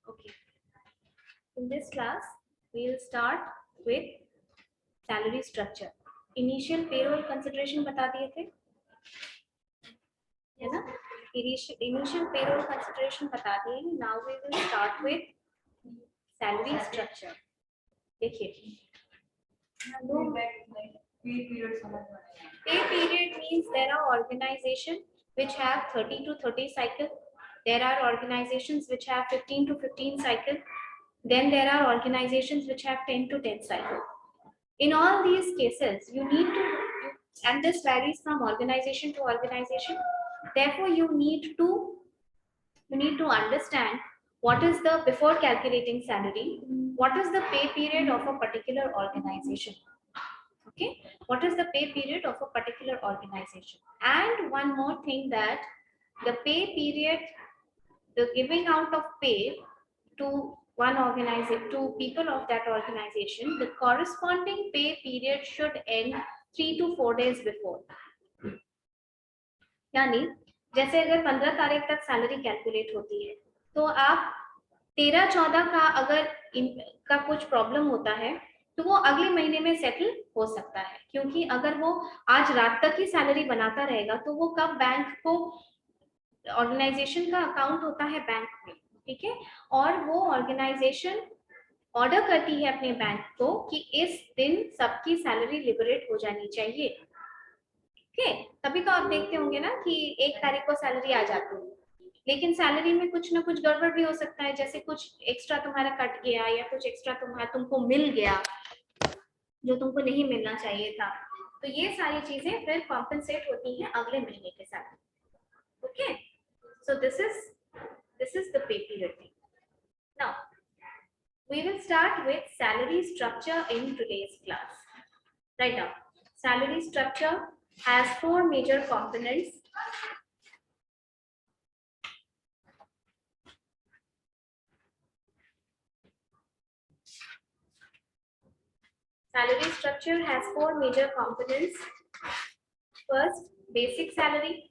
Okay. In this class, we will start with salary structure. Initial payroll consideration बता दिए थे, है ना? Initial payroll consideration बता दिए. Now we will start with salary structure. देखिए. Pay period means there are organizations which have 30 to 30 cycle. There are organizations which have 15 to 15 cycle. Then there are organizations which have 10 to 10 cycle. In all these cases, you need to, and this varies from organization to organization. Therefore, you need to understand what is the, before calculating salary, what is the pay period of a particular organization. Okay, what is the pay period of a particular organization? And one more thing, that the pay period, the giving out of pay to one organization, to people of that organization, the corresponding pay period should end 3 to 4 days before. यानी जैसे अगर 15 तारीख तक salary calculate होती है, तो आप 13-14 का अगर का कुछ प्रॉब्लम होता है, तो वो अगले महीने में सेटल हो सकता है, क्योंकि अगर वो आज रात तक ही सैलरी बनाता रहेगा, तो वो कब बैंक को, ऑर्गेनाइजेशन का अकाउंट होता है बैंक में, ठीक है, और वो ऑर्गेनाइजेशन ऑर्डर करती है अपने बैंक को कि इस दिन सबकी सैलरी लिबरेट हो जानी चाहिए. ओके, तभी तो आप देखते होंगे ना कि 1 तारीख को सैलरी आ जाती है, लेकिन सैलरी में कुछ ना कुछ गड़बड़ भी हो सकता है, जैसे कुछ एक्स्ट्रा तुम्हारा कट गया या कुछ एक्स्ट्रा तुमको मिल गया जो तुमको नहीं मिलना चाहिए था. तो ये सारी चीजें फिर कॉम्पेंसेट होती हैं अगले महीने के साथ. Okay, so this is the pay period thing. Now we will start with salary structure in today's class. Right now, salary structure has 4 major components. Salary structure has 4 major components. First, basic salary.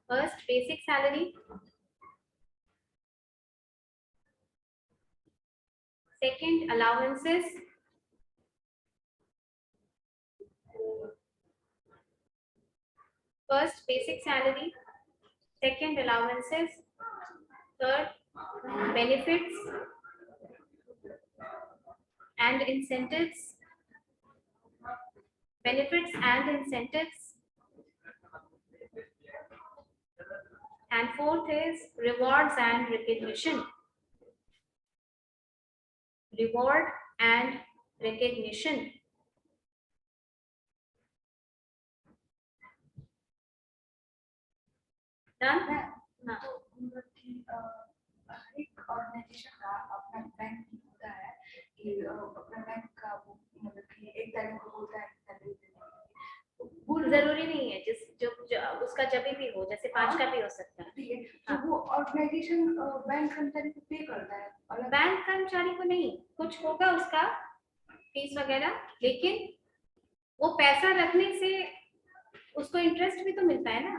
First, basic salary. Second, allowances. First, basic salary. Second, allowances. Third, benefits and incentives. Benefits and incentives. And fourth is rewards and recognition. Reward and recognition. Done? हाँ. एक organisation का अपना bank होता है कि अपना bank का वो मतलब कि 1 तारीख को होता है सैलरी देने, वो जरूरी नहीं है, जिस जो उसका जब भी हो, जैसे 5 का भी हो सकता है. ठीक है, तो वो ऑर्गेनाइजेशन बैंक कर्मचारी को पे करता है. बैंक कर्मचारी को नहीं, कुछ होगा उसका फीस वगैरह, लेकिन वो पैसा रखने से उसको इंटरेस्ट भी तो मिलता है ना.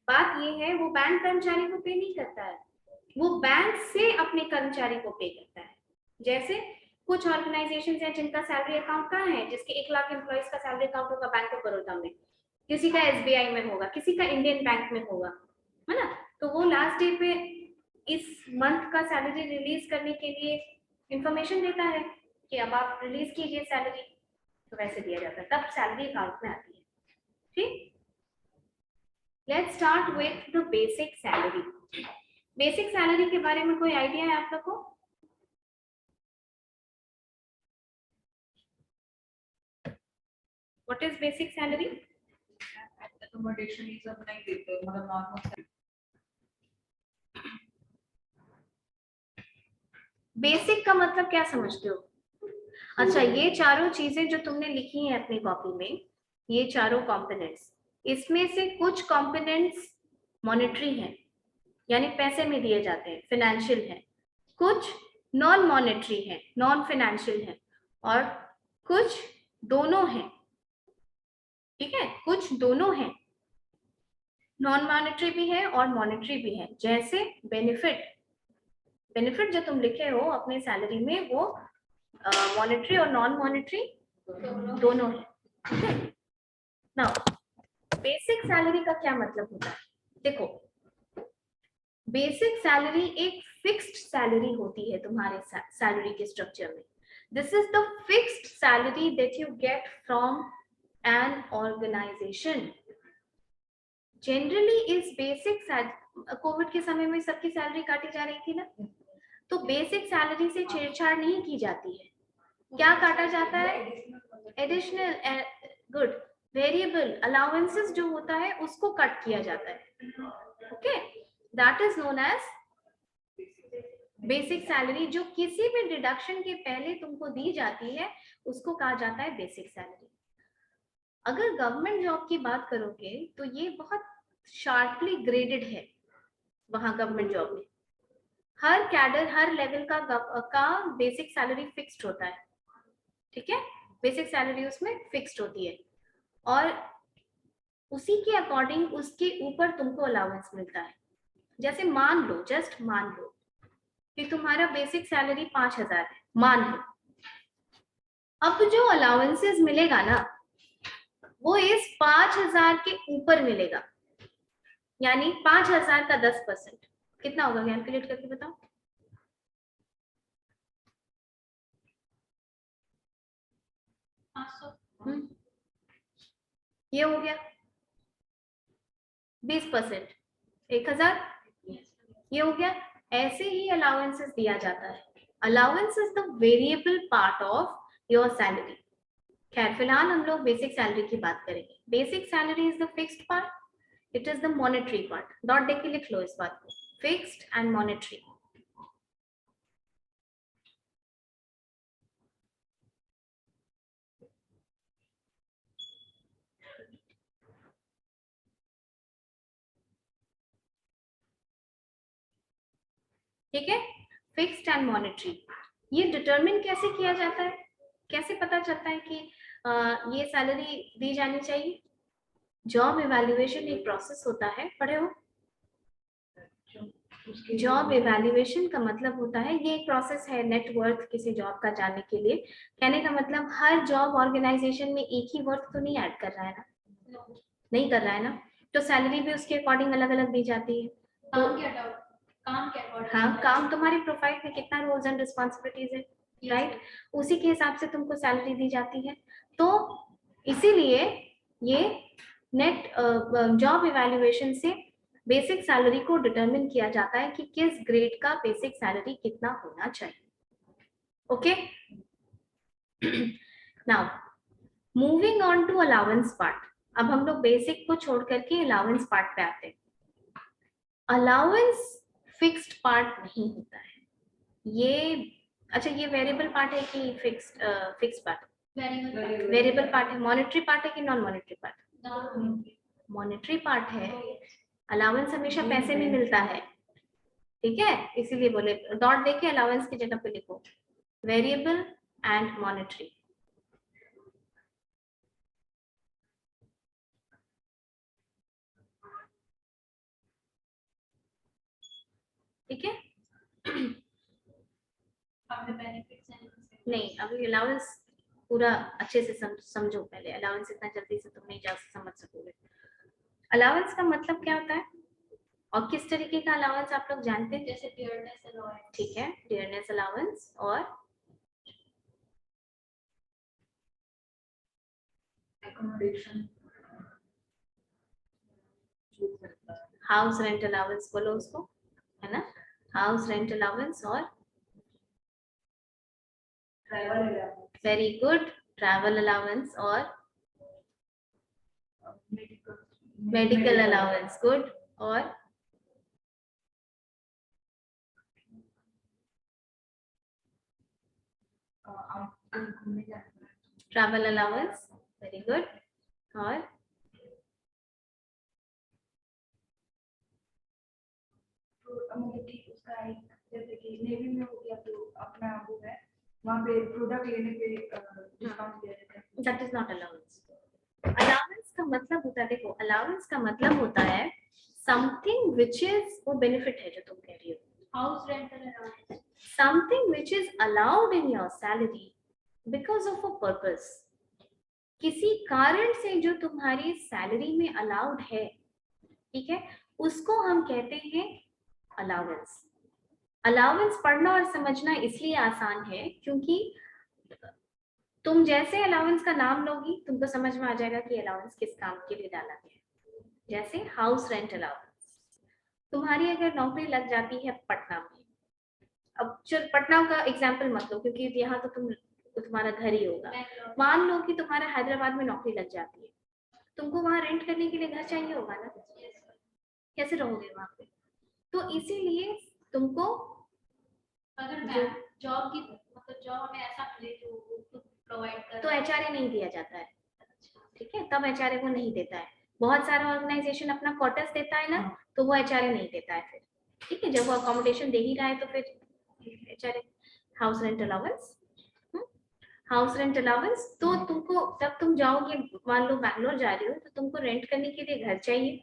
बात ये है, वो बैंक कर्मचारी को पे नहीं करता है, वो बैंक से अपने कर्मचारी को पे करता है. जैसे कुछ ऑर्गेनाइजेशंस हैं जिनका सैलरी अकाउंट कहाँ है, जिसके 1 लाख एम्प्लॉइज का सैलरी अकाउंट होगा बैंक ऑफ बड़ौदा में, किसी का SBI में होगा, किसी का इंडियन बैंक में होगा, है ना. तो वो लास्ट डे पे इस मंथ का सैलरी रिलीज करने के लिए इंफॉर्मेशन देता है कि अब आप रिलीज कीजिए सैलरी, तो वैसे दिया जाता है, तब सैलरी अकाउंट में आती है. ठीक, let's start with the basic salary. Basic salary के बारे में कोई आइडिया है आप लोग को? What is basic salary? Accommodation is सब नहीं देते, मतलब नॉर्मल. बेसिक का मतलब क्या समझते हो? अच्छा, ये चारों चीजें जो तुमने लिखी हैं अपनी कॉपी में, ये चारों कंपोनेंट्स, इसमें से कुछ कंपोनेंट्स मॉनेटरी हैं, यानी पैसे में दिए जाते हैं, फाइनेंशियल हैं, कुछ नॉन मॉनेटरी हैं, नॉन फाइनेंशियल हैं, और कुछ दोनों हैं. ठीक है, कुछ दोनों है, नॉन मॉनेटरी भी है और मॉनेटरी भी है। जैसे बेनिफिट, बेनिफिट जो तुम लिखे हो अपने सैलरी में वो मॉनेटरी और नॉन मॉनेटरी दोनों है। ठीक है, नाउ बेसिक सैलरी का क्या मतलब होता है? देखो, बेसिक सैलरी एक फिक्स्ड सैलरी होती है तुम्हारे सैलरी के स्ट्रक्चर में। This is the fixed salary that you get from an organisation. Generally इस बेसिक, कोविड के समय में सबकी सैलरी काटी जा रही थी ना, तो बेसिक सैलरी से छेड़छाड़ नहीं की जाती है। क्या काटा जाता है? एडिशनल, गुड, वेरिएबल अलाउंसेस जो होता है उसको कट किया जाता है। Okay, that is known as basic salary. जो किसी भी डिडक्शन के पहले तुमको दी जाती है उसको कहा जाता है बेसिक सैलरी। अगर गवर्नमेंट जॉब की बात करोगे तो ये बहुत शार्पली ग्रेडेड है। वहां गवर्नमेंट जॉब में हर कैडर, हर लेवल का बेसिक सैलरी फिक्स्ड होता है। ठीक है, बेसिक सैलरी उसमें फिक्स्ड होती है और उसी के अकॉर्डिंग उसके ऊपर तुमको अलाउंस मिलता है। जैसे मान लो, जस्ट मान लो कि तुम्हारा बेसिक सैलरी 5,000 है, मान लो। अब जो अलाउंसेस मिलेगा ना वो इस 5,000 के ऊपर मिलेगा, यानी 5,000 का 10% कितना होगा? कैलकुलेट करके बताओ। 500। ये हो गया 20%, 1,000। ये हो गया। ऐसे ही अलाउंसेस दिया जाता है। Allowance is the variable part of your salary. खैर फिलहाल हम लोग बेसिक सैलरी की बात करेंगे। Basic salary is the fixed part, it is the monetary part. Dot देके लिख लो इस बात को, फिक्स्ड एंड मॉनेटरी। ठीक है, फिक्स्ड एंड मॉनेटरी। ये डिटरमिन कैसे किया जाता है? कैसे पता चलता है कि ये सैलरी दी जानी चाहिए? जॉब इवैल्यूएशन एक प्रोसेस होता है, पढ़े हो? जॉब इवैल्यूएशन का मतलब होता है, ये एक प्रोसेस है नेटवर्थ किसी जॉब का जानने के लिए। कहने का मतलब हर जॉब ऑर्गेनाइजेशन में एक ही वर्थ तो नहीं ऐड कर रहा है ना, नहीं कर रहा है ना, तो सैलरी भी उसके अकॉर्डिंग अलग अलग दी जाती है। तो काम के अकॉर्डिंग, हाँ, काम तुम्हारी प्रोफाइल में कितना रोल्स एंड रिस्पॉन्सिबिलिटीज है, राइट, उसी के हिसाब से तुमको सैलरी दी जाती है। तो इसीलिए ये नेट जॉब इवैल्यूएशन से बेसिक सैलरी को डिटरमिन किया जाता है कि किस ग्रेड का बेसिक सैलरी कितना होना चाहिए। Okay, now moving on to allowance part. अब हम लोग बेसिक को छोड़ करके अलाउंस पार्ट पे आते हैं। अलाउंस फिक्स्ड पार्ट नहीं होता है ये। अच्छा, ये वेरिएबल पार्ट है कि fixed? Fixed part, variable part है। मॉनेटरी पार्ट है कि non monetary part? Monetary part है। अलाउंस हमेशा पैसे में मिलता है, ठीक है, इसीलिए बोले डॉट देके अलाउंस की जगह पे लिखो वेरिएबल एंड मॉनेटरी। ठीक है, नहीं, अभी अलाउंस पूरा अच्छे से समझो पहले। अलाउंस इतना जल्दी से तुम नहीं जा समझ सकोगे। अलाउंस का मतलब क्या होता है और किस तरीके का अलाउंस आप लोग जानते हैं? जैसे डियरनेस अलाउंस, ठीक है, डियरनेस अलाउंस और accommodation, हाउस रेंट अलाउंस बोलो उसको, है ना, हाउस रेंट अलाउंस और travel allowance, very good, travel allowance और मेडिकल अलाउंस, गुड, और घूमने जाना, ट्रैवल अलाउंस, वेरी गुड, और तो मतलब कि उसका एक, जैसे कि नेवी में हो गया तो अपना वो है, वहाँ पे प्रोडक्ट लेने पे डिस्काउंट दिया जाता है। That is not allowance. Allowance का मतलब होता है, देखो अलाउंस का मतलब होता है समथिंग विच इज, वो बेनिफिट है जो तुम कह रही हो, house rental allowance, something which is allowed in your salary because of a purpose, किसी कारण से जो तुम्हारी सैलरी में अलाउड है, ठीक है, उसको हम कहते हैं अलाउंस। अलाउंस पढ़ना और समझना इसलिए आसान है क्योंकि तुम जैसे अलाउंस का नाम लोगी तुमको समझ में आ जाएगा कि अलाउंस किस काम के लिए डाला गया है। जैसे हाउस रेंट अलाउंस, तुम्हारी अगर नौकरी लग जाती है पटना में, अब चल पटना का एग्जाम्पल मत लो क्योंकि यहाँ तो तुम्हारा घर ही होगा, मान लो कि तुम्हारा हैदराबाद में नौकरी लग जाती है, तुमको वहां रेंट करने के लिए घर चाहिए होगा ना, कैसे रहोगे वहां पे? तो इसीलिए तुमको अगर जो जॉब की मतलब जॉब हमें ऐसा मिले जो वो खुद प्रोवाइड कर, तो एचआरए नहीं दिया जाता है, ठीक है, तब एचआरए को नहीं देता है। बहुत सारा ऑर्गेनाइजेशन अपना क्वार्टर्स देता है ना, तो वो एचआरए नहीं देता है फिर, ठीक है, जब वो अकोमोडेशन दे ही रहा है तो फिर HRA. House rent allowance, house rent allowance, तो तुमको जब तुम जाओगे, मान लो बैंगलोर जा रही हो तो तुमको रेंट करने के लिए घर चाहिए,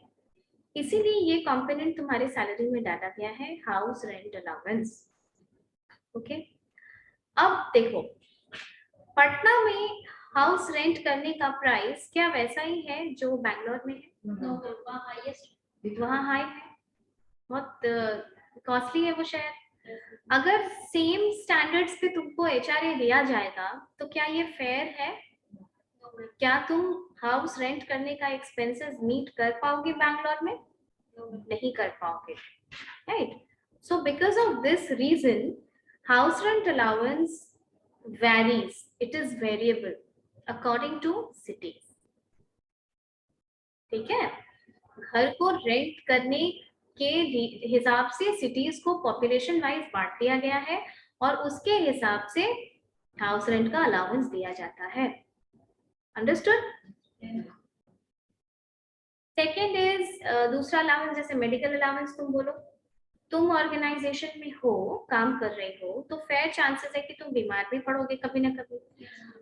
इसीलिए ये कंपोनेंट तुम्हारे सैलरी में डाला गया है, हाउस रेंट अलाउंस। ओके, अब देखो पटना में हाउस रेंट करने का प्राइस क्या वैसा ही है जो बैंगलोर में है? वहाँ हाईएस्ट, वहाँ हाई है, बहुत कॉस्टली है वो शहर। अगर सेम स्टैंडर्ड्स पे तुमको एचआरए दिया जाएगा तो क्या ये फेयर है? क्या तुम हाउस रेंट करने का एक्सपेंसेस मीट कर पाओगे बैंगलोर में? नहीं कर पाओगे, right? So because of this reason house rent allowance varies, it is variable according to cities, ठीक है, घर को रेंट करने के हिसाब से सिटीज को पॉपुलेशन वाइज बांट दिया गया है और उसके हिसाब से हाउस रेंट का अलाउंस दिया जाता है। अंडरस्टूड? सेकेंड इज दूसरा अलाउंस, जैसे मेडिकल अलाउंस तुम बोलो, तुम ऑर्गेनाइजेशन में हो, काम कर रहे हो, तो फेयर चांसेस है कि तुम बीमार भी पड़ोगे कभी ना कभी,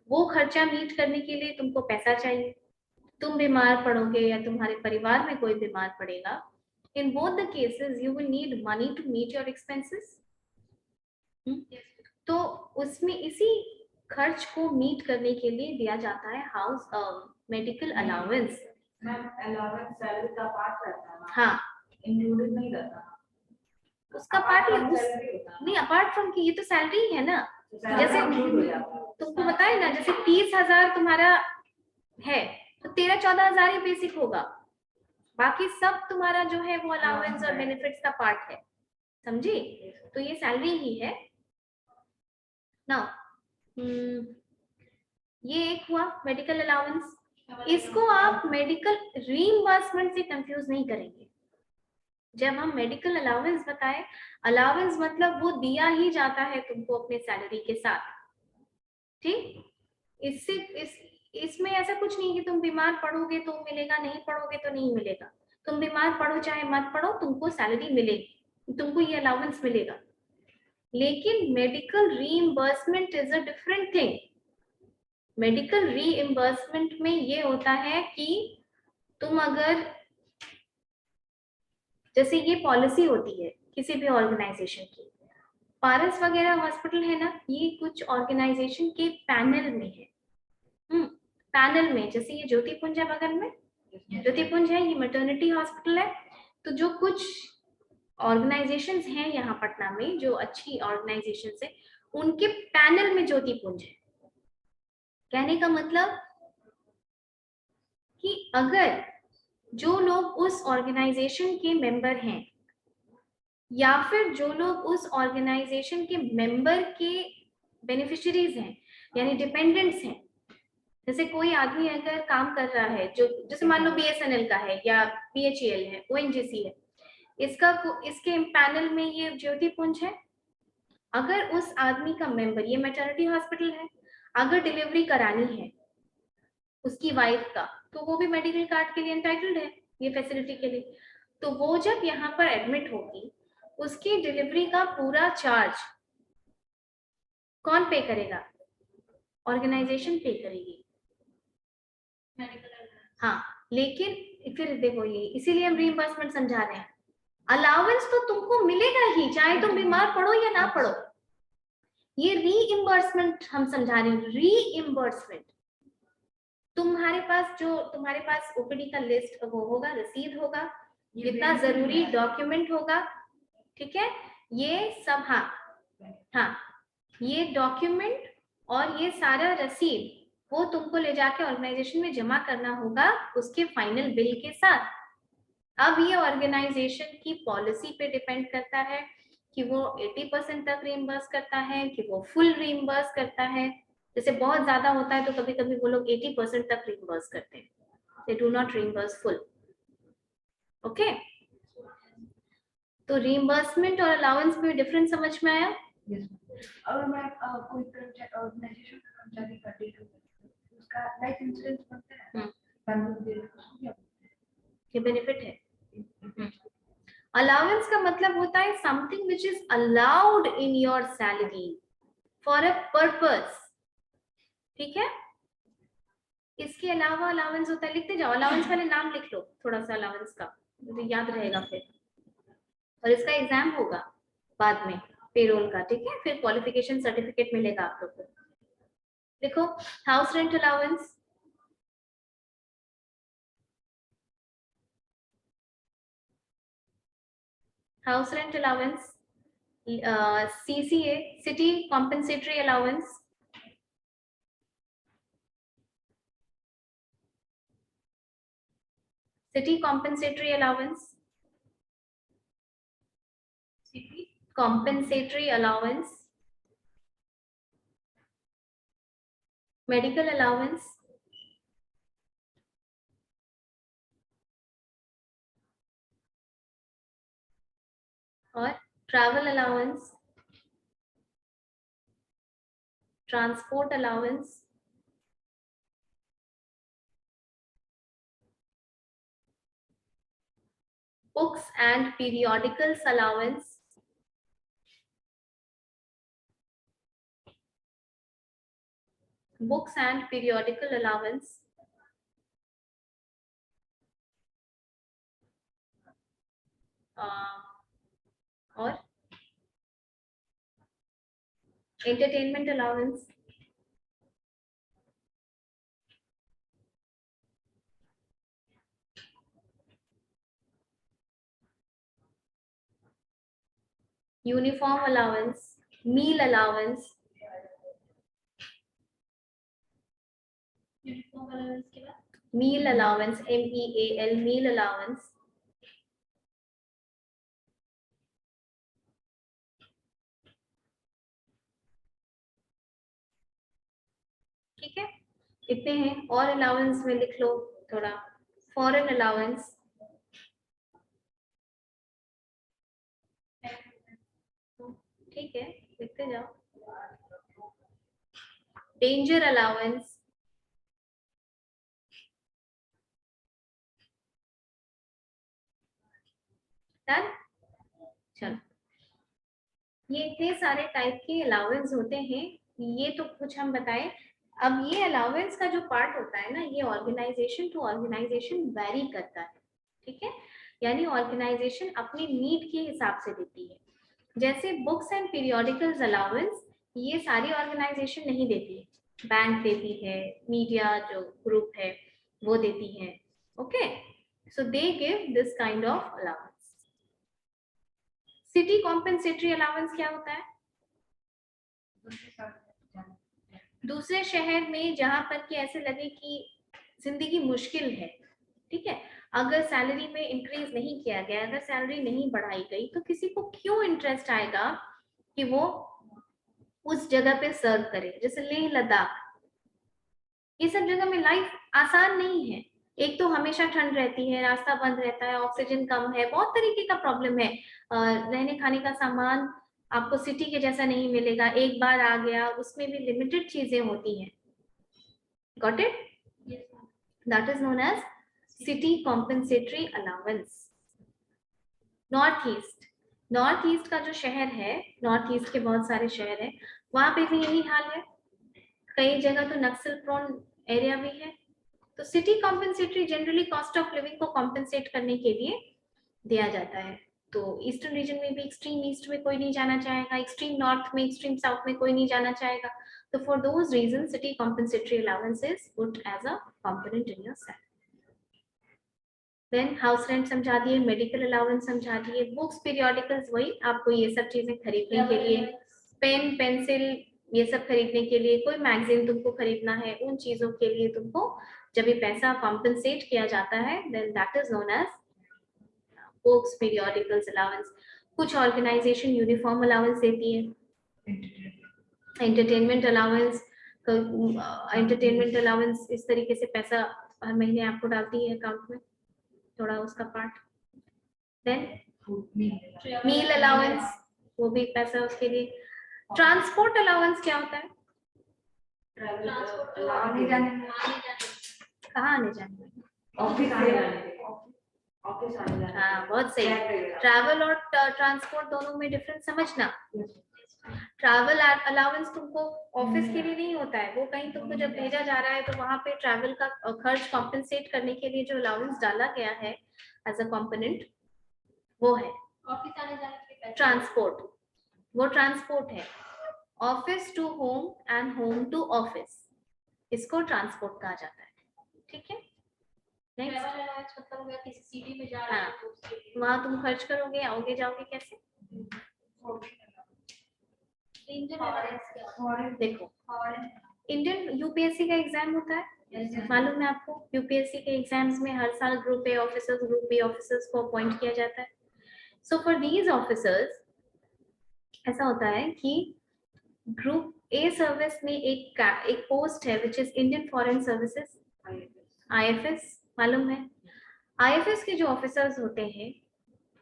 वो खर्चा मीट करने के लिए तुमको पैसा चाहिए, तुम बीमार पड़ोगे या तुम्हारे परिवार में कोई बीमार पड़ेगा, in both the cases you will need money to meet your expenses. तो उसमें इसी खर्च को मीट करने के लिए दिया जाता है house medical allowance. Ma'am allowance salary का पार्ट रहता है ना, हाँ, इंक्लूडेड नहीं रहता, उसका पार्ट Apart from उस salary होता है। नहीं, अपार्ट फ्रॉम की ये तो सैलरी है ना, Salary जैसे include हो जाता है। तुमको बताए ना, जैसे 30,000 तुम्हारा है तो 13-14,000 ही बेसिक होगा, बाकी सब तुम्हारा जो है वो अलाउंस और बेनिफिट्स का पार्ट है, समझी? तो ये सैलरी ही है ना। ये एक हुआ मेडिकल अलाउंस, इसको आप मेडिकल रीइंबर्समेंट से कंफ्यूज नहीं करेंगे। जब हम मेडिकल अलाउंस बताएं, अलाउंस मतलब वो दिया ही जाता है तुमको अपने सैलरी के साथ, ठीक? इससे इसमें ऐसा कुछ नहीं कि तुम बीमार पड़ोगे तो मिलेगा, नहीं पड़ोगे तो नहीं मिलेगा, तुम बीमार पढ़ो चाहे मत पढ़ो तुमको सैलरी मिलेगी, तुमको ये अलाउंस मिलेगा। लेकिन medical reimbursement is a different thing. Medical reimbursement में ये होता है कि तुम अगर, जैसे ये पॉलिसी होती है किसी भी ऑर्गेनाइजेशन की, पारस वगैरह हॉस्पिटल है ना, ये कुछ ऑर्गेनाइजेशन के पैनल में है, पैनल में, जैसे ये ज्योतिपुंज है बगल में, ज्योतिपुंज है, ये मैटरनिटी हॉस्पिटल है, तो जो कुछ ऑर्गेनाइजेशंस हैं यहाँ पटना में जो अच्छी ऑर्गेनाइजेशंस है, उनके पैनल में ज्योतिपुंज है। कहने का मतलब कि अगर जो लोग उस ऑर्गेनाइजेशन के मेंबर हैं या फिर जो लोग उस ऑर्गेनाइजेशन के मेंबर के बेनिफिशियरीज हैं यानी डिपेंडेंट्स हैं, जैसे कोई आदमी अगर काम कर रहा है जो, जैसे मान लो बीएसएनएल का है या बीएचईएल है, ओएनजीसी है, इसके पैनल में ये ज्योतिपुंज है, अगर उस आदमी का मेंबर, ये मैटरनिटी हॉस्पिटल है, अगर डिलीवरी करानी है उसकी वाइफ का, तो वो भी मेडिकल कार्ड के लिए एंटाइटल्ड है ये फैसिलिटी के लिए, तो वो जब यहाँ पर एडमिट होगी उसकी डिलीवरी का पूरा चार्ज कौन पे करेगा? ऑर्गेनाइजेशन पे करेगी। हाँ, लेकिन फिर देखो ये इसीलिए हम रीइंबर्समेंट समझा रहे हैं, अलाउंस तो तुमको मिलेगा ही चाहे तुम बीमार पड़ो या ना पड़ो। ये रीइंबर्समेंट हम समझा रहे हैं, रीइंबर्समेंट। तुम्हारे पास ओपीडी का लिस्ट वो होगा, रसीद होगा, जितना जरूरी डॉक्यूमेंट होगा, ठीक है, ये सब, हाँ ये डॉक्यूमेंट और ये सारा रसीद वो तुमको ले जाके ऑर्गेनाइजेशन में जमा करना होगा उसके फाइनल बिल के साथ। अब ये ऑर्गेनाइजेशन की पॉलिसी पे डिपेंड करता है कि वो 80% तक रीइंबर्स करता है कि वो फुल रीइंबर्स करता है। जैसे बहुत ज्यादा होता है तो कभी कभी वो लोग 80% तक रीइंबर्स करते हैं, they do not reimburse full. Okay, तो रीइंबर्समेंट और अलाउंस में डिफरेंस समझ में आया? अगर मैं कोई ऑर्गेनाइजेशन का कर्मचारी का डेट उसका लाइफ इंश्योरेंस बनता है, ये बेनिफिट है। अलाउंस का मतलब होता है something which is allowed in your salary for a purpose, ठीक है। इसके अलावा अलाउंस होता है, लिखते जाओ, अलाउंस वाले नाम लिख लो थोड़ा सा अलाउंस का, मुझे याद रहेगा फिर, और इसका एग्जाम होगा बाद में पेरोल का, ठीक है, फिर क्वालिफिकेशन सर्टिफिकेट मिलेगा आप लोग को। देखो, house rent allowance, house rent allowance, CCA, city compensatory allowance, city compensatory allowance, city compensatory allowance, medical allowance, और travel allowance, transport allowance, books and periodicals allowance, books and periodical allowance, और entertainment allowance, uniform allowance, meal allowance, uniform allowance के बाद meal allowance, MEAL, meal allowance, ठीक है, इतने हैं। और allowance में लिख लो थोड़ा, फॉरेन अलाउंस, ठीक है, लिखते जाओ, डेंजर अलाउंस, डन। चलो, ये इतने सारे टाइप के अलाउंस होते हैं, ये तो कुछ हम बताएं। अब ये अलाउंस का जो पार्ट होता है ना, ये ऑर्गेनाइजेशन टू ऑर्गेनाइजेशन वेरी करता है, ठीक है, यानी ऑर्गेनाइजेशन अपनी नीड के हिसाब से देती है। जैसे बुक्स एंड पीरियोडिकल्स अलाउंस ये सारी ऑर्गेनाइजेशन नहीं देती है, बैंक देती है, मीडिया जो ग्रुप है वो देती है, okay, so they give this kind of allowance. City compensatory allowance क्या होता है? दूसरे शहर में जहां पर कि ऐसे लगे कि जिंदगी मुश्किल है, ठीक है, अगर सैलरी में इंक्रीज नहीं किया गया, अगर सैलरी नहीं बढ़ाई गई, तो किसी को क्यों इंटरेस्ट आएगा कि वो उस जगह पे सर्व करे। जैसे लेह लद्दाख, ये सब जगह में लाइफ आसान नहीं है, एक तो हमेशा ठंड रहती है, रास्ता बंद रहता है, ऑक्सीजन कम है, बहुत तरीके का प्रॉब्लम है, रहने खाने का सामान आपको सिटी के जैसा नहीं मिलेगा, एक बार आ गया उसमें भी लिमिटेड चीजें होती हैं। Got it? That is known as city compensatory allowance. North east, north east का जो शहर है, नॉर्थ ईस्ट के बहुत सारे शहर हैं, वहां पे भी यही हाल है, कई जगह तो नक्सल प्रोन एरिया भी है, तो city compensatory generally cost of living को कॉम्पेंसेट करने के लिए दिया जाता है। तो ईस्टर्न रीजन में भी एक्सट्रीम ईस्ट में कोई नहीं जाना चाहेगा, एक्सट्रीम नॉर्थ में, एक्सट्रीम साउथ में कोई नहीं जाना चाहेगा। तो for those reason city compensatory allowance is put as a component in your salary. Then house rent समझा दिए, मेडिकल अलाउंस समझा दिए, बुक्स पीरियोडिकल्स वही आपको ये सब चीजें खरीदने के लिए, पेन पेंसिल ये सब खरीदने के लिए, कोई मैगजीन तुमको खरीदना है, उन चीजों के लिए तुमको जब ये पैसा कॉम्पेंसेट किया जाता है then that is known as books periodicals allowance. कुछ ऑर्गेनाइजेशन यूनिफॉर्म अलाउंस देती है, एंटरटेनमेंट अलाउंस, एंटरटेनमेंट अलाउंस इस तरीके से पैसा हर महीने आपको डालती है अकाउंट में, थोड़ा उसका पार्ट। देन मील अलाउंस, वो भी पैसा उसके लिए। ट्रांसपोर्ट अलाउंस क्या होता है? आने जाने में, कहाँ आने जाने में? ऑफिस आने जाने, हाँ बहुत सही। ट्रैवल और ट्रांसपोर्ट दोनों में डिफरेंस समझना। ट्रैवल अलाउंस तुमको ऑफिस के लिए नहीं होता है, वो कहीं तुमको जब भेजा जा रहा है तो वहां पे ट्रैवल का खर्च कॉम्पेंसेट करने के लिए जो अलाउंस डाला गया है एज अ कंपोनेंट वो है ऑफिस आने जाने के पैसे। ट्रांसपोर्ट, वो ट्रांसपोर्ट है। Office to home and home to office, इसको ट्रांसपोर्ट कहा जाता है। ठीक है, ट्रैवल अलाउंस मतलब हो गया किसी सिटी में जा रहे हैं तो उसके लिए वहां तुम खर्च करोगे, आओगे जाओगे कैसे? इंडियन अलाउंस क्या? देखो इंडियन यूपीएससी का एग्जाम होता है, मालूम है आपको? यूपीएससी के एग्जाम्स में हर साल group A officers, group B officers को अपॉइंट किया जाता है। सो फॉर दीज ऑफिसर्स ऐसा होता है कि ग्रुप ए सर्विस में एक पोस्ट है which is Indian foreign services, IFS, मालूम है? आईएफएस के जो ऑफिसर्स होते हैं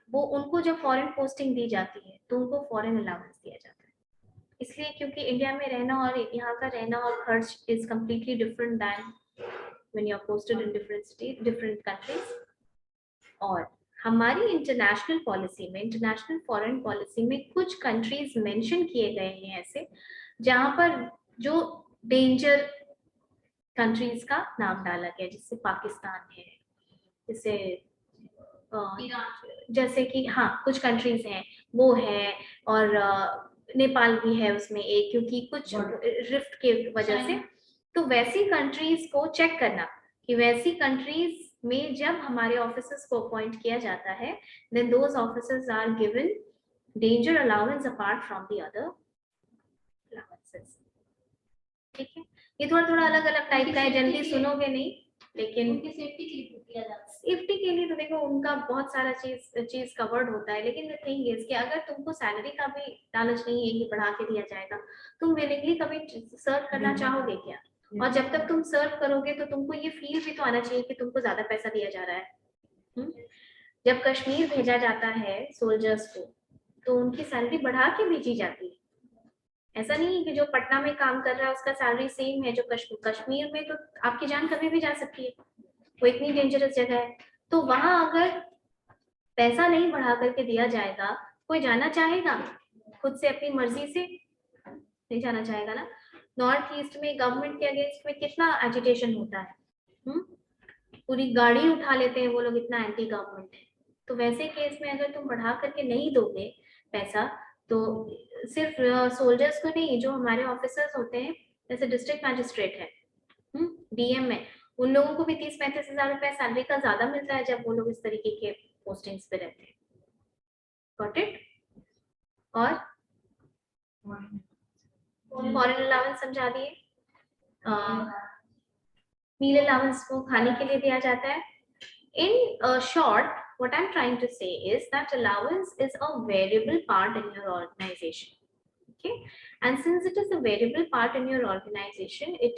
वो उनको जब फॉरेन पोस्टिंग दी जाती है तो उनको फॉरेन अलाउंस दिया जाता है। इसलिए क्योंकि इंडिया में रहना और यहाँ का रहना और खर्च is completely different than when you are posted in different state, different countries. और हमारी इंटरनेशनल पॉलिसी में, इंटरनेशनल फॉरेन पॉलिसी में कुछ कंट्रीज मेंशन किए गए हैं ऐसे जहां पर जो डेंजर कंट्रीज का नाम डाला गया, जैसे पाकिस्तान है, जैसे जैसे कि हाँ कुछ कंट्रीज हैं वो है, और नेपाल भी है उसमें एक, क्योंकि कुछ रिफ्ट के वजह से। तो वैसी कंट्रीज को चेक करना कि वैसी कंट्रीज में जब हमारे ऑफिसर्स को अपॉइंट किया जाता है then those officers are given danger allowance apart from the other allowances. ठीक है, ये थोड़ा थोड़ा अलग अलग टाइप का है, जल्दी सुनोगे नहीं, लेकिन उनकी सेफ्टी के लिए किया जाता है। सेफ्टी के लिए तो देखो उनका बहुत सारा चीज कवर्ड होता है, लेकिन द थिंग इज कि अगर तुमको सैलरी का भी लालच नहीं है कि बढ़ा के दिया जाएगा, तुम विलिंगली कभी सर्व करना चाहोगे क्या? और जब तक तुम सर्व करोगे तो तुमको ये फील भी तो आना चाहिए कि तुमको ज्यादा पैसा दिया जा रहा है। जब कश्मीर भेजा जाता है सोल्जर्स को तो उनकी सैलरी बढ़ा के भेजी जाती है। ऐसा नहीं है कि जो पटना में काम कर रहा है उसका सैलरी सेम है जो कश्मीर में, तो आपकी जान कभी भी जा सकती है, वो इतनी डेंजरस जगह है। तो वहां अगर पैसा नहीं बढ़ा करके दिया जाएगा, कोई जाना चाहेगा? खुद से अपनी मर्जी से नहीं जाना चाहेगा ना। नॉर्थ ईस्ट में गवर्नमेंट के अगेंस्ट में कितना एजिटेशन होता है, पूरी गाड़ी उठा लेते हैं वो लोग, इतना एंटी गवर्नमेंट है। तो वैसे केस में अगर तुम बढ़ा करके नहीं दोगे पैसा, तो सिर्फ सोल्जर्स को नहीं, जो हमारे ऑफिसर्स होते हैं जैसे डिस्ट्रिक्ट मैजिस्ट्रेट है, डीएम में, उन लोगों को भी 30-35 हजार रुपए सैलरी का ज्यादा मिलता है जब वो लोग इस तरीके के पोस्टिंग्स पे रहते हैं। Got it? और फॉरेन अलाउंस समझा दिए। मील अलाउंस वो खाने के लिए दिया जाता है। In short, what I'm trying to say is that allowance is a variable part in your organization. Okay, and since it is a variable part in your organization, it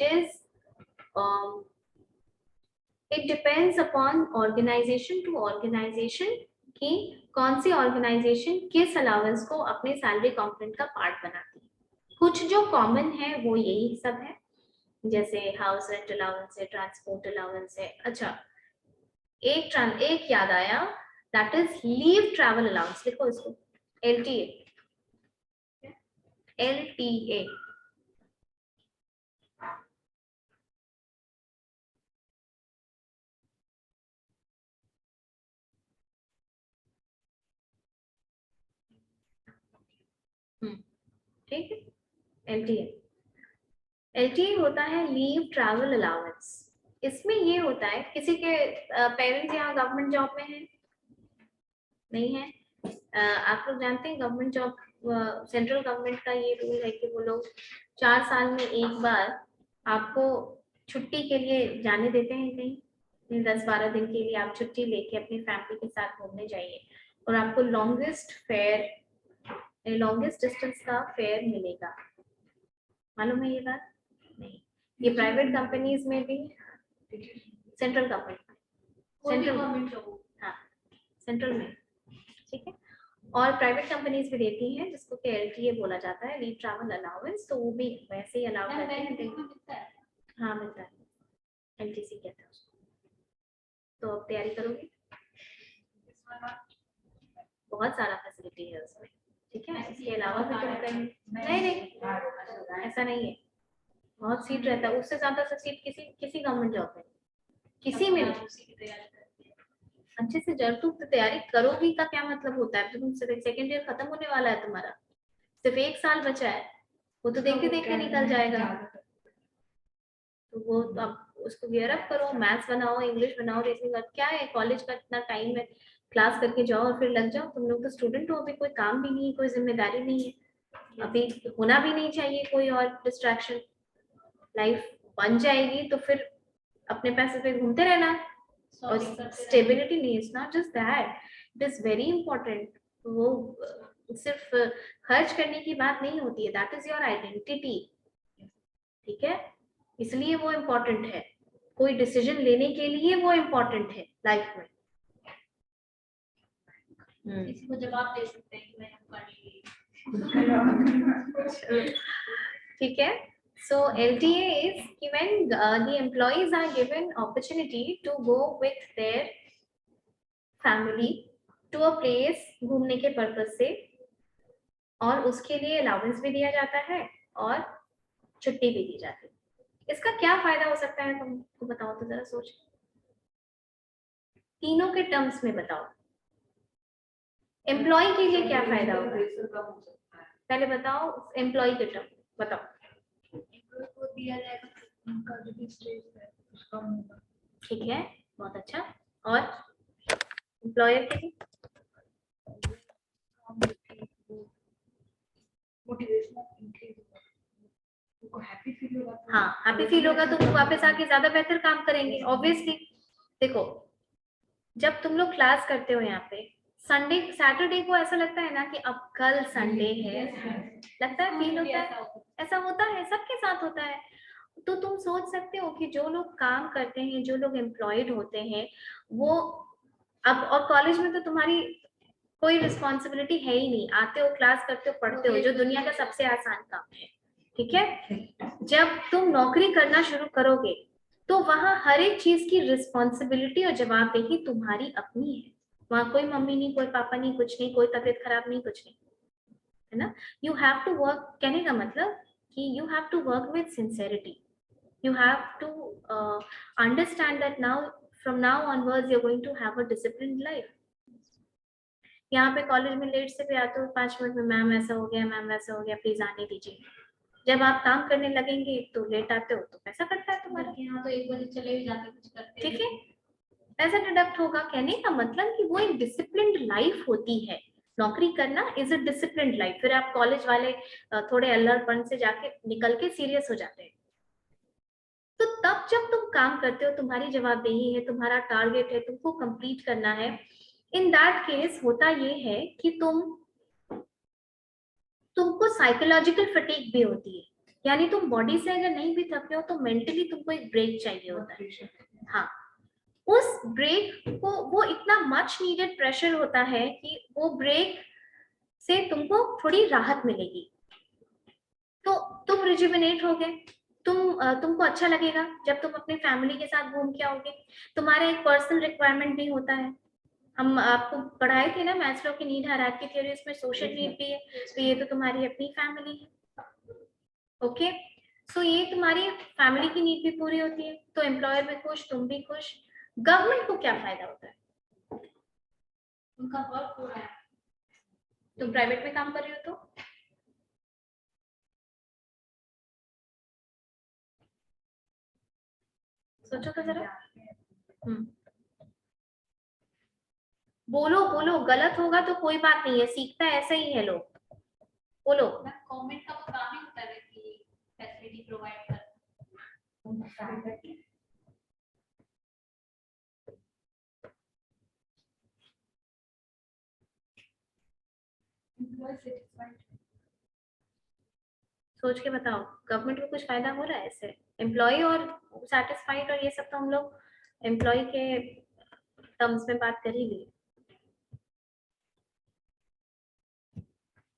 depends upon organization to organization कि कौन सी organisation किस allowance को अपने salary component का part बनाती है। कुछ जो कॉमन है वो यही सब है, जैसे हाउस रेंट अलाउंस है, ट्रांसपोर्ट अलाउंस है। अच्छा, एक याद आया, that is leave travel allowance, लिखो इसको, LTA, LTA। ठीक है। एलटीए होता है लीव ट्रैवल अलाउंस। इसमें ये होता है, किसी के पेरेंट्स यहाँ गवर्नमेंट जॉब में हैं? नहीं है। आप लोग जानते हैं गवर्नमेंट जॉब, सेंट्रल गवर्नमेंट का ये रूल है कि वो लोग 4 साल में एक बार आपको छुट्टी के लिए जाने देते हैं कहीं, 10-12 दिन के लिए आप छुट्टी लेके अपनी फैमिली के साथ घूमने जाइए, और आपको लॉन्गेस्ट डिस्टेंस का फेयर मिलेगा। मालूम है ये बात? नहीं। ये प्राइवेट कंपनीज में भी, सेंट्रल गवर्नमेंट, हाँ सेंट्रल में, ठीक है। और प्राइवेट कंपनीज भी देती हैं जिसको कि एलटीए बोला जाता है, लीव ट्रैवल अलाउंस, तो वो भी वैसे ही अलाउ करते हैं। हाँ मिलता है, एलटीसी कहते हैं उसको। तो अब तैयारी करोगे, बहुत सारा फैसिलिटी है उसमें, ठीक है। इसके अलावा भी तुम कहीं, नहीं ऐसा नहीं है, बहुत सीट रहता है, उससे ज्यादा सीट किसी गवर्नमेंट जॉब में, किसी में नहीं। अच्छे से जब तुम तैयारी करोगी का क्या मतलब होता है, तो तुम सेकेंड ईयर खत्म होने वाला है तुम्हारा, सिर्फ 1 साल बचा है, वो तो देखते देखते निकल जाएगा। तो वो तो आप उसको गियर अप करो, मैथ्स बनाओ, इंग्लिश बनाओ, रीजनिंग, क्या है कॉलेज का इतना टाइम है, क्लास करके जाओ और फिर लग जाओ। तुम लोग तो स्टूडेंट हो, अभी कोई काम भी नहीं है, कोई जिम्मेदारी नहीं है, अभी होना भी नहीं चाहिए कोई और डिस्ट्रैक्शन। लाइफ बन जाएगी तो फिर अपने पैसे पे घूमते रहना, और स्टेबिलिटी नहीं, it's not just that, it is very important. वो सिर्फ खर्च करने की बात नहीं होती है, दैट इज योर आइडेंटिटी, ठीक है, इसलिए वो इम्पोर्टेंट है, कोई डिसीजन लेने के लिए वो इम्पोर्टेंट है लाइफ में। किसी को जवाब दे सकते हैं कि मैं पढ़ी, ठीक है। So LTA is when the employees are given opportunity to go with their family to a place घूमने के पर्पज से, और उसके लिए अलाउंस भी दिया जाता है और छुट्टी भी दी जाती है। इसका क्या फायदा हो सकता है तुमको बताओ तो जरा सोच, तीनों के टर्म्स में बताओ। एम्प्लॉय के लिए क्या फायदा होगा, पहले बताओ एम्प्लॉय के टर्म बताओ। को दिया जाएगा उनका जो भी स्ट्रेस है उसका होगा, ठीक है, बहुत अच्छा। और एम्प्लॉयर के लिए मोटिवेशन इंक्रीज होगा, उनको हैप्पी फील होगा। हाँ हैप्पी फील होगा तो वो वापस आके ज्यादा बेहतर काम करेंगे ऑब्वियसली। देखो जब तुम लोग क्लास करते हो यहाँ पे, संडे सैटरडे को ऐसा लगता है ना कि अब कल संडे है, लगता है, फील होता है, ऐसा होता है, सबके साथ होता है। तो तुम सोच सकते हो कि जो लोग काम करते हैं, जो लोग एम्प्लॉयड होते हैं, वो अब, और कॉलेज में तो तुम्हारी कोई रिस्पॉन्सिबिलिटी है ही नहीं, आते हो क्लास करते हो पढ़ते हो, जो दुनिया का सबसे आसान काम है, ठीक है। जब तुम नौकरी करना शुरू करोगे तो वहां हर एक चीज की रिस्पॉन्सिबिलिटी और जवाबदेही तुम्हारी अपनी है, वहां कोई मम्मी नहीं, कोई पापा नहीं, कुछ नहीं, कोई तबीयत खराब नहीं, कुछ नहीं, है ना। यू हैव टू वर्क, कहने का मतलब कि you have to work with sincerity, you have to understand that now from now onwards you're going to have a disciplined life। यहाँ पे कॉलेज में लेट से भी आते हो, 5 मिनट में मैम ऐसा हो गया, मैम वैसा हो गया, प्लीज आने दीजिए। जब आप काम करने लगेंगे तो लेट आते हो तो पैसा कटता है तुम्हारा, यहाँ तो 1 बजे चले भी जाते कुछ करते, ठीक है, पैसा डिडक्ट होगा। कहने का मतलब कि वो एक डिसिप्लिन्ड लाइफ होती है, नौकरी करना इज अ डिसिप्लिन्ड लाइफ। फिर आप कॉलेज वाले थोड़े अल्लड़पन से जाके निकल के सीरियस हो जाते हैं। तो तब जब तुम काम करते हो, तुम्हारी जवाबदेही है, तुम्हारा टारगेट है, तुमको कंप्लीट करना है, इन दैट केस होता ये है कि तुमको साइकोलॉजिकल फटीग भी होती है, यानी तुम बॉडी से अगर नहीं भी थके हो तो मेंटली तुमको एक ब्रेक चाहिए होता है। हाँ, उस ब्रेक को, वो इतना मच नीडेड प्रेशर होता है कि वो ब्रेक से तुमको थोड़ी राहत मिलेगी, तो तुम रिजुविनेट हो गए, तुमको अच्छा लगेगा जब तुम अपनी फैमिली के साथ घूम के आओगे। तुम्हारा एक पर्सनल रिक्वायरमेंट भी होता है, हम आपको पढ़ाए थे ना मैस्लो की नीड हायरार्की थ्योरी, उसमें सोशल नीड भी है, तो ये तो तुम्हारी अपनी फैमिली है, ओके। सो ये तुम्हारी फैमिली की नीड भी पूरी होती है, तो एम्प्लॉयर भी खुश, तुम भी खुश। गवर्नमेंट को क्या फायदा होता है, उनका वर्क हो रहा है, तुम प्राइवेट में काम कर रहे हो तो सोचो तो जरा। बोलो बोलो, गलत होगा तो कोई बात नहीं है, सीखता ऐसा ही है लोग। बोलो। गवर्नमेंट का तो काम ही होता है कि फैसिलिटी प्रोवाइड कर। सोच के बताओ, गवर्नमेंट को कुछ फायदा हो रहा है इससे? एम्प्लॉय और सेटिस्फाइड और ये सब तो हम लोग एम्प्लॉय के टर्म्स में बात कर ही ली।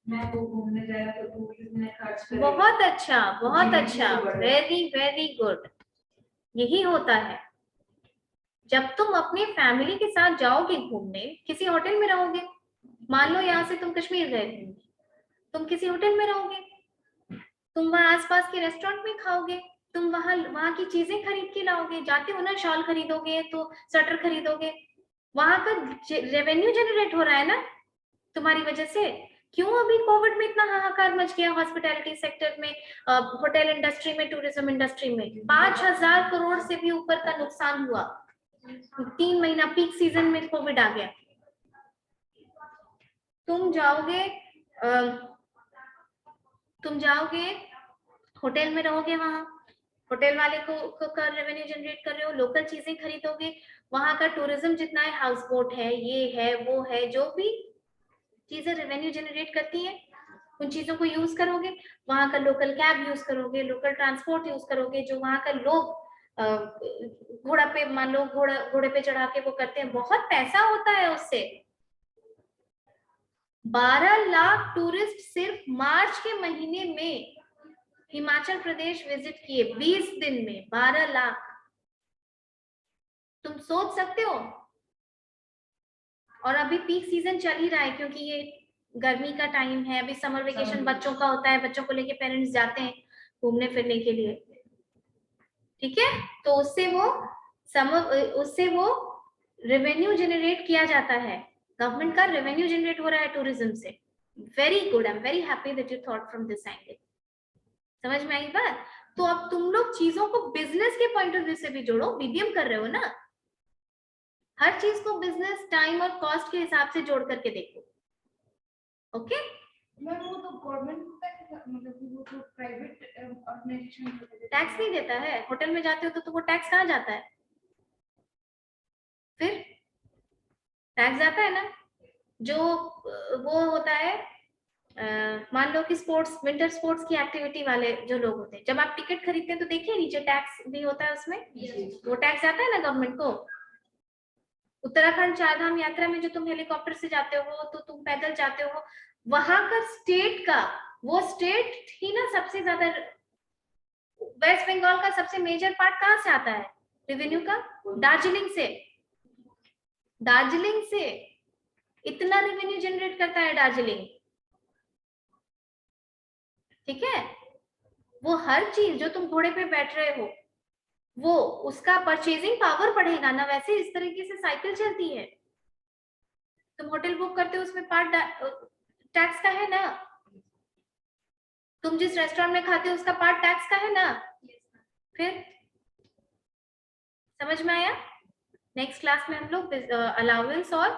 मैं वो घूमने जाएगा तो टूरिज्म में खर्च करेगा। बहुत अच्छा, बहुत अच्छा, वेरी वेरी गुड। यही होता है, जब तुम अपनी फैमिली के साथ जाओगे घूमने, किसी होटल में रहोगे, मान लो यहाँ से तुम कश्मीर गए घूमने, तुम किसी होटल में रहोगे, तुम वहां आसपास के रेस्टोरेंट में खाओगे, तुम वहां की चीजें खरीद के लाओगे, जाते हो ना शॉल खरीदोगे तो स्वेटर खरीदोगे, वहां का रेवेन्यू जनरेट हो रहा है ना तुम्हारी वजह से। क्यों अभी कोविड में इतना हाहाकार मच गया हॉस्पिटैलिटी सेक्टर में, होटल इंडस्ट्री में, टूरिज्म इंडस्ट्री में? 5,000 करोड़ से भी ऊपर का नुकसान हुआ। 3 महीना पीक सीजन में कोविड आ गया। तुम जाओगे होटल में रहोगे, वहां होटल वाले को का रेवेन्यू जनरेट कर रहे हो, लोकल चीजें खरीदोगे, वहां का टूरिज्म जितना है, हाउस बोट है, ये है वो है, जो भी चीजें रेवेन्यू जनरेट करती हैं उन चीजों को यूज करोगे, वहां का लोकल कैब यूज करोगे, लोकल ट्रांसपोर्ट यूज करोगे, जो वहां का लोग घोड़ा पे, मान लो घोड़े पे चढ़ा के वो करते हैं, बहुत पैसा होता है उससे। 12 लाख टूरिस्ट सिर्फ मार्च के महीने में हिमाचल प्रदेश विजिट किए, 20 दिन में 12 लाख। तुम सोच सकते हो? और अभी पीक सीजन चल ही रहा है, क्योंकि ये गर्मी का टाइम है, अभी समर वेकेशन बच्चों का होता है, बच्चों को लेके पेरेंट्स जाते हैं घूमने फिरने के लिए, ठीक है? तो उससे वो रेवेन्यू जनरेट किया जाता है, गवर्नमेंट का रेवेन्यू जनरेट हो रहा है टूरिज्म से। Very good, I am very happy that you thought from this angle. समझ में आई बात? तो अब तुम लोग चीजों को बिजनेस के पॉइंट ऑफ व्यू से भी जोड़ो, बीबीएम कर रहे हो ना, हर चीज को बिजनेस, टाइम और कॉस्ट के हिसाब से जोड़ करके देखो। ओके? मैं वो तो गवर्नमेंट मतलब वो तो प्राइवेट ऑर्गेनाइजेशन टैक्स नहीं देता है। होटल में जाते हो तो वो टैक्स कहाँ जाता है? फिर टैक्स जाता है ना, जो वो होता है, मान लो कि स्पोर्ट्स, विंटर स्पोर्ट्स की एक्टिविटी वाले जो लोग होते हैं, जब आप टिकट खरीदते हैं तो देखिए नीचे टैक्स भी होता है उसमें, वो टैक्स जाता है ना गवर्नमेंट को। उत्तराखंड 4 धाम यात्रा में जो तुम हेलीकॉप्टर से जाते हो, तो तुम पैदल जाते हो, वहां का स्टेट का, वो स्टेट ही ना सबसे ज्यादा, वेस्ट बंगाल का सबसे मेजर पार्ट कहाँ से आता है रेवेन्यू का? दार्जिलिंग से इतना रेवेन्यू जनरेट करता है दार्जिलिंग, ठीक है? वो हर चीज जो तुम घोड़े पे बैठ रहे हो, वो उसका परचेजिंग पावर बढ़ेगा ना, वैसे इस तरीके से साइकिल चलती है। तुम होटल बुक करते हो उसमें पार्ट टैक्स का है ना, तुम जिस रेस्टोरेंट में खाते हो उसका पार्ट टैक्स का है ना। फिर समझ में आया? नेक्स्ट क्लास में हम लोग अलाउंस और